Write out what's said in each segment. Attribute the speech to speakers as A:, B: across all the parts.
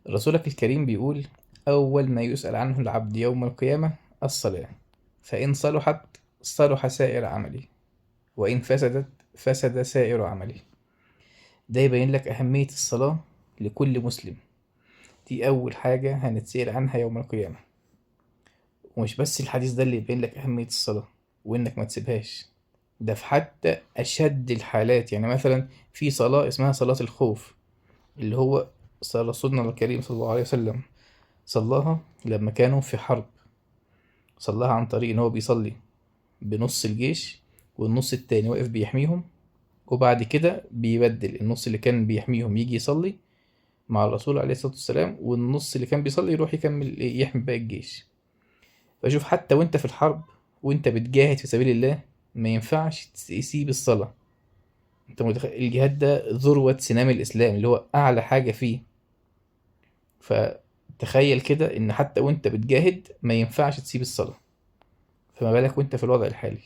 A: رسولك الكريم بيقول: أول ما يسأل عنه العبد يوم القيامة الصلاة، فإن صلحت صلح سائر عمله، وإن فسدت فسد سائر عمله. ده يبين لك أهمية الصلاة لكل مسلم. دي أول حاجة هنتسأل عنها يوم القيامة. ومش بس الحديث ده اللي يبين لك أهمية الصلاة وإنك ما تسيبهاش، ده في حتى أشد الحالات. يعني مثلا في صلاة اسمها صلاة الخوف، اللي هو صلاة رسولنا الكريم صلى الله عليه وسلم صلاها لما كانوا في حرب. صلاها عن طريق إن هو بيصلي بنص الجيش والنص التاني واقف بيحميهم، وبعد كده بيبدل النص اللي كان بيحميهم يجي يصلي مع الرسول عليه الصلاة والسلام، والنص اللي كان بيصلي يروح يكمل يحمي باقي الجيش. فشوف، حتى وانت في الحرب وانت بتجاهد في سبيل الله ما ينفعش تسيب الصلاة. انت متخيل الجهاد ده ذروة سنام الإسلام، اللي هو أعلى حاجة فيه. فتخيل كده إن حتى وانت بتجاهد ما ينفعش تسيب الصلاة، فما بالك وانت في الوضع الحالي.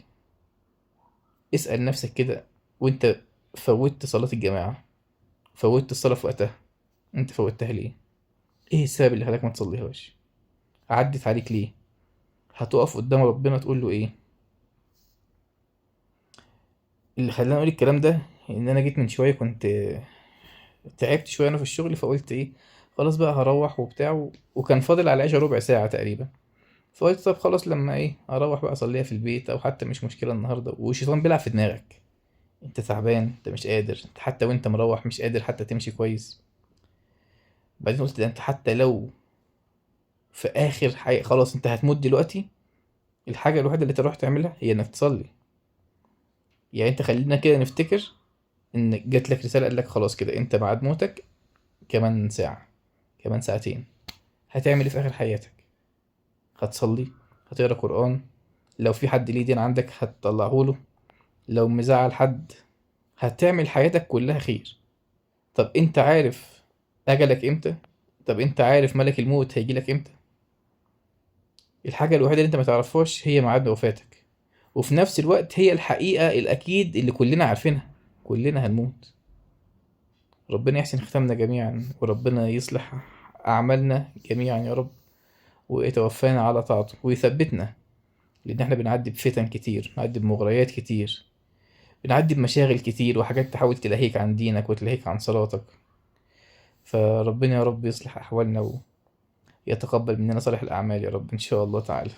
A: اسأل نفسك كده، وانت فوتت صلاة الجماعة، فوتت الصلاة في وقتها، انت فوتها ليه؟ ايه السبب اللي خلاك ما تصليهاش؟ عدت عليك ليه؟ هتقف قدام ربنا تقول له ايه؟ اللي خلاني اقول الكلام ده ان انا جيت من شويه، كنت تعبت شويه انا في الشغل، فقلت ايه، خلاص بقى هروح وبتاع وكان فاضل على العشاء ربع ساعه تقريبا. فقلت طب خلاص لما ايه اروح بقى اصليها في البيت، او حتى مش مشكله النهارده. والشيطان بيلعب في دماغك، انت تعبان، انت مش قادر، انت حتى وانت مروح مش قادر حتى تمشي كويس. بعدين قلت ده انت حتى لو في اخر حاجه خلاص انت هتموت دلوقتي، الحاجه الوحيده اللي تروح تعملها هي انك تصلي. يعني انت خلينا كده نفتكر ان جات لك رساله قال لك خلاص كده انت بعد موتك كمان ساعه، كمان ساعتين، هتعمل ايه في اخر حياتك؟ هتصلي؟ هتقرا قران؟ لو في حد ليه دين عندك هتطلعه له؟ لو مزعل حد هتعمل حياتك كلها خير. طب انت عارف اجلك امتى؟ طب انت عارف ملك الموت هيجيلك امتى؟ الحاجه الوحيده اللي انت ما تعرفهاش هي ميعاد وفاتك، وفي نفس الوقت هي الحقيقه الاكيد اللي كلنا عارفينها، كلنا هنموت. ربنا يحسن ختامنا جميعا، وربنا يصلح أعمالنا جميعا يا رب، ويتوفانا على طاعته ويثبتنا. لأن احنا بنعدي بفتن كتير، بنعدي بمغريات كتير، بنعدي بمشاغل كتير وحاجات تحاول تلهيك عن دينك وتلهيك عن صلاتك. فربنا يا رب يصلح أحوالنا ويتقبل مننا صالح الأعمال يا رب إن شاء الله تعالى.